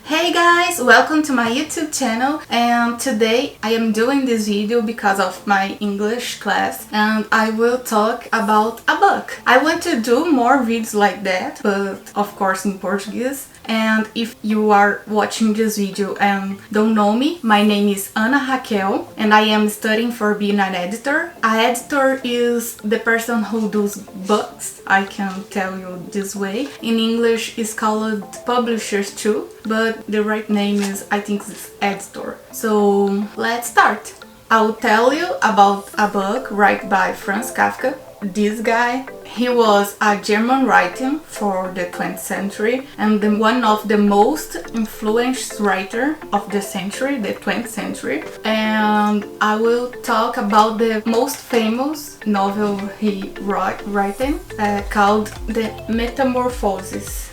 Hey guys, welcome to my YouTube channel, and today I am doing this video because of my English class and I will talk about a book. I want to do more videos like that, but of course in Portuguese. And if you are watching this video and don't know me, my name is Ana Raquel and I am studying for being an editor. An editor is the person who does books, I can tell you this way. In English it's called publishers too, but the right name is, I think, it's editor. So let's start. I'll tell you about a book written by Franz Kafika. This guy, he was a German writer for the 20th century and one of the most influential writers of the century, the 20th century. And I will talk about the most famous novel he written called The Metamorphosis.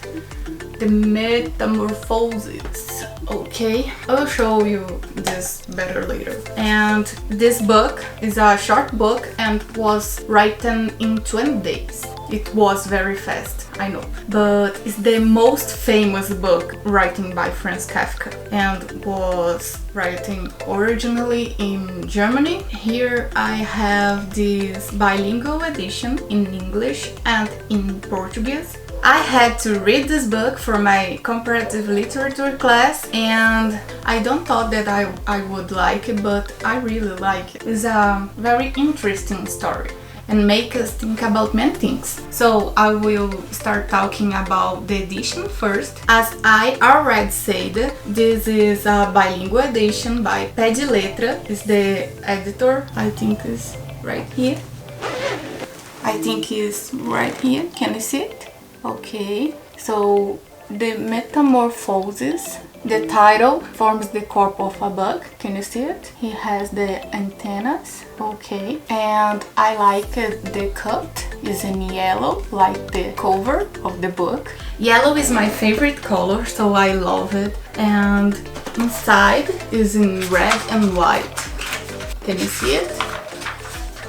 The Metamorphosis. Okay, I'll show you this better later. And this book is a short book and was written in 20 days. It was very fast, I know, but it's the most famous book written by Franz Kafka and was written originally in Germany. Here I have this bilingual edition in English and in Portuguese. I had to read this book for my comparative literature class and I don't thought that I would like it, but I really like it. It's a very interesting story and make us think about many things. So I will start talking about the edition first. As I already said, this is a bilingual edition by Pé de Letra. Is the editor, I think is right here. I think is right here, can you see it? Okay, so The Metamorphosis, the title forms the corp of a bug. Can you see it? He has the antennas. Okay, and I like the cut is in yellow, like the cover of the book. Yellow is my favorite color, so I love it. And inside is in red and white. Can you see it?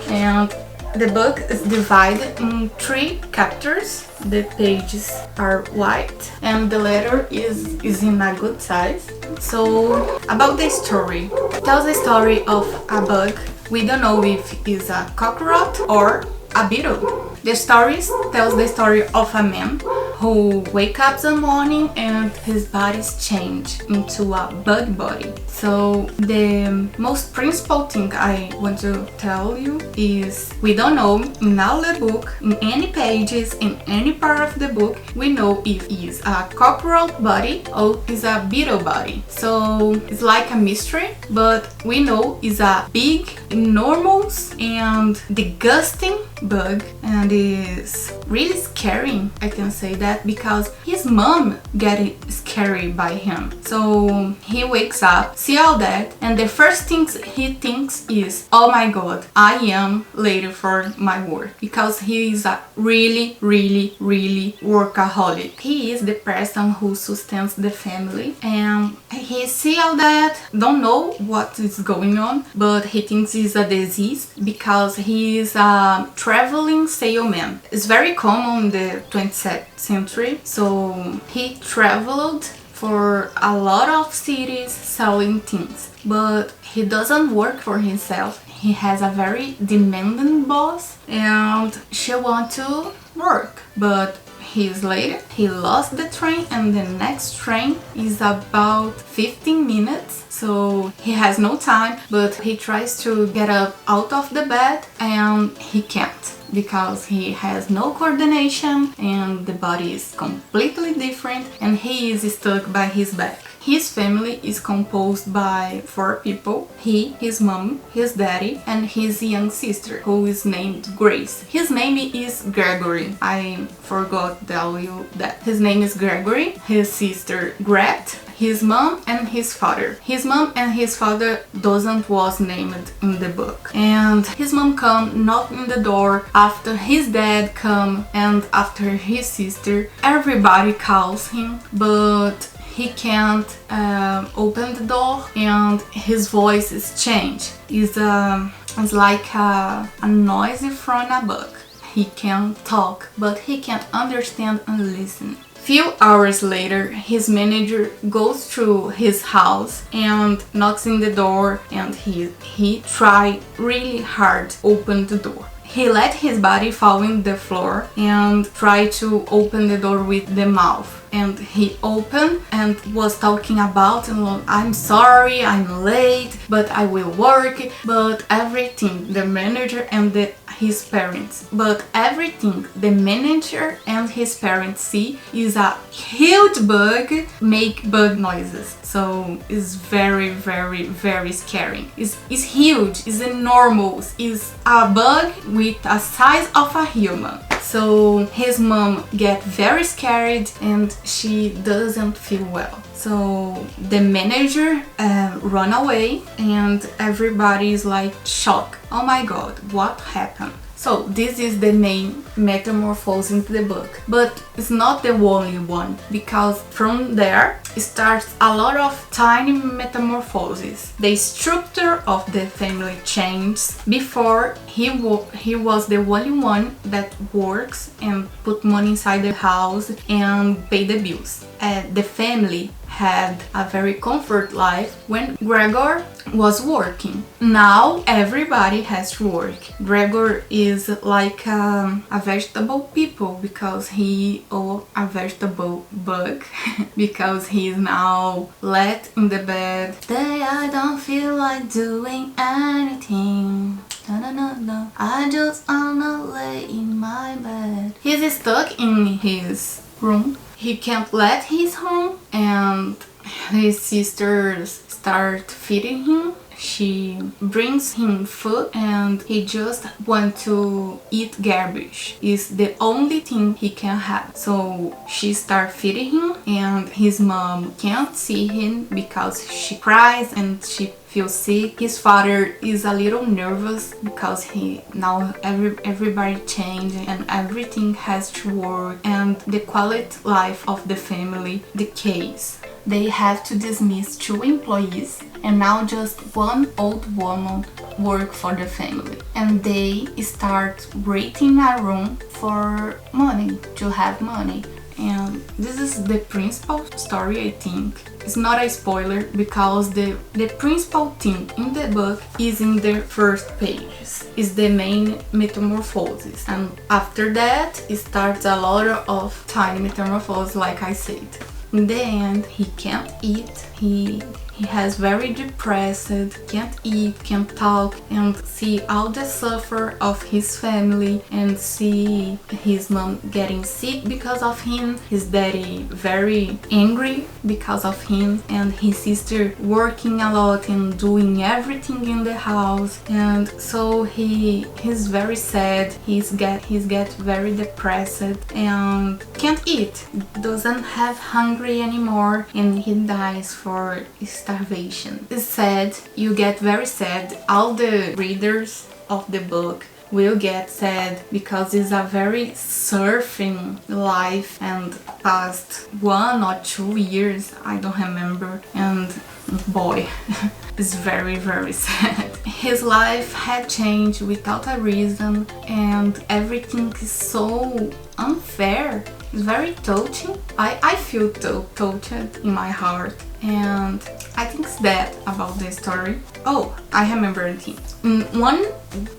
And the book is divided in 3 chapters. The pages are white and the letter is in a good size. So about the story, it tells the story of a bug. We don't know if it's a cockroach or a beetle. The story tells the story of a man who wakes up in the morning and his body's changed into a bug body. So the most principal thing I want to tell you is we don't know in all the book, in any pages, in any part of the book, we know if it's a cockroach body or is a beetle body. So it's like a mystery, but we know it's a big, enormous and disgusting bug and is really scary, I can say that, because his mom get scary by him. So he wakes up, see all that, and the first things he thinks is, oh my god, I am late for my work, because he is a really workaholic. He is the person who sustains the family and he see all that, don't know what is going on, but he thinks it's a disease because he is a traveling salesman. It's very common in the 20th century, so he traveled for a lot of cities selling things, but he doesn't work for himself. He has a very demanding boss and she wants to work, but he is late. He lost the train and the next train is about 15 minutes, so he has no time, but he tries to get up out of the bed and he can't because he has no coordination and the body is completely different and he is stuck by his back. His family is composed by 4 people: he, his mom, his daddy, and his young sister, who is named Grace. His name is Gregory. I forgot to tell you that. His name is Gregory, his sister Gret, his mom and his father. His mom and his father doesn't was named in the book. And his mom come knock on the door after his dad come and after his sister. Everybody calls him, but he can't open the door and his voice is changed. It's like a noise from a book. He can talk, but he can't understand and listen. few hours later, his manager goes to his house and knocks in the door, and he tried really hard to open the door. He let his body fall in the floor and tried to open the door with the mouth. And he opened and was talking about, I'm sorry, I'm late, but I will work, but everything, the manager and his parents, but everything the manager and his parents see is a huge bug make bug noises. So it's very, very, very scary. It's huge, it's enormous, it's a bug with a size of a human. So his mom get very scared and she doesn't feel well. So the manager run away and everybody is like shocked. Oh my god, what happened? So this is the main metamorphosis in the book, but it's not the only one, because from there starts a lot of tiny metamorphoses. The structure of the family changes. Before he was the only one that works and put money inside the house and pay the bills. The family had a very comfort life when Gregor was working. Now everybody has to work. Gregor is like a vegetable people because a vegetable bug because he is now let in the bed. Today I don't feel like doing anything. No, I just wanna lay in my bed. He's stuck in his room. He can't let his home, and his sisters start feeding him. She brings him food and he just wants to eat garbage. It's the only thing he can have. So she starts feeding him and his mom can't see him because she cries and she feels sick. His father is a little nervous because everybody changed and everything has to work, and the quality life of the family decays. They have to dismiss 2 employees and now just one old woman work for the family. And they start renting a room for money, to have money. And this is the principal story, I think. It's not a spoiler because the principal thing in the book is in the first pages. It's the main metamorphosis. And after that, it starts a lot of tiny metamorphoses, like I said. In the end, he can't eat, he has very depressed, can't eat, can't talk, and see all the suffer of his family, and see his mom getting sick because of him, his daddy very angry because of him, and his sister working a lot and doing everything in the house. And so he's very sad, he's get very depressed and can't eat, doesn't have hungry anymore, and he dies for starvation. It's sad, you get very sad. All the readers of the book will get sad because it's a very surfing life, and past 1 or 2 years, I don't remember, and boy, it's very, very sad. His life had changed without a reason, and everything is so unfair. It's very touching. I feel touched in my heart, and I think it's that about the story. Oh, I remember a thing. In one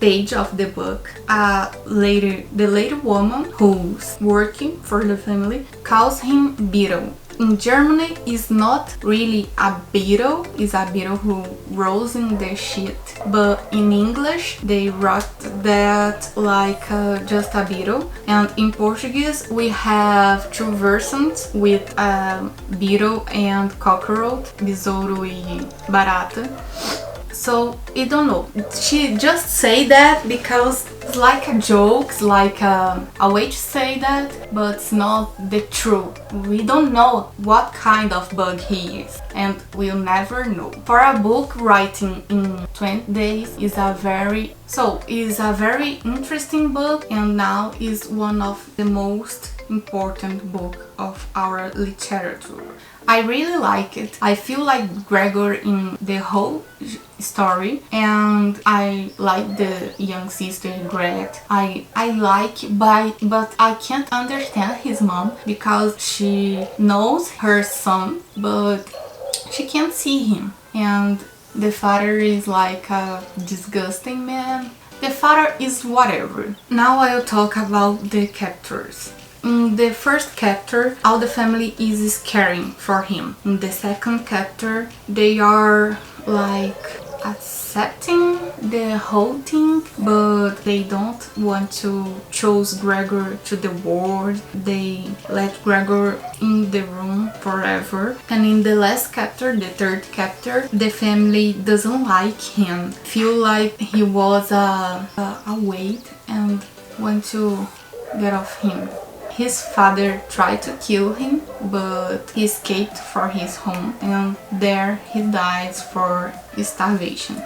page of the book, the later woman who's working for the family calls him Beetle. In Germany, it's not really a beetle, it's a beetle who rolls in the shit. But in English, they wrote that like just a beetle. And in Portuguese, we have 2 versions with beetle and cockroach, besouro e barata. So, I don't know, she just say that because it's like a joke, it's like a way to say that, but it's not the truth. We don't know what kind of bug he is, and we'll never know. For a book writing in 20 days is a very interesting book, and now is one of the most important book of our literature. I really like it. I feel like Gregor in the whole story, and I like the young sister Gret. I like, but I can't understand his mom because she knows her son, but she can't see him. And the father is like a disgusting man. The father is whatever. Now I'll talk about the captors. In the first chapter, all the family is caring for him. In the second chapter, they are like accepting the whole thing, but they don't want to choose Gregor to the world. They let Gregor in the room forever. And in the last chapter, the third chapter, the family doesn't like him, feel like he was a weight and want to get off him. His father tried to kill him, but he escaped for his home, and there he dies for starvation.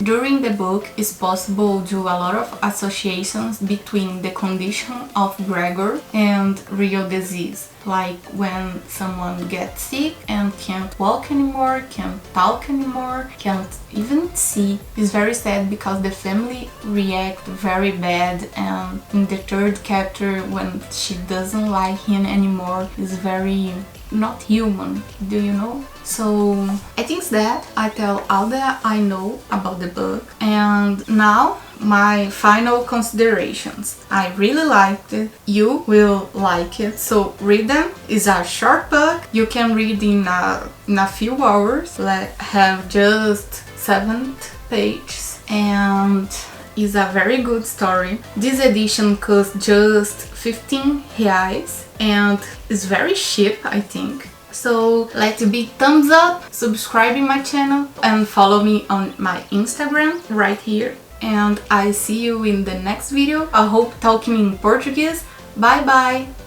During the book, it's possible to do a lot of associations between the condition of Gregor and real disease, like when someone gets sick and can't walk anymore, can't talk anymore, can't even see. It's very sad because the family react very bad, and in the third chapter, when she doesn't like him anymore, it's very not human, do you know? So I think that I tell all that I know about the book, and now my final considerations. I really liked it. You will like it, so read them. It's a short book. You can read in a few hours. Have just 7 pages, and is a very good story. This edition costs just 15 reais and is very cheap, I think. So let it be thumbs up, subscribe in my channel, and follow me on my Instagram right here. And I see you in the next video. I hope talking in Portuguese. Bye bye!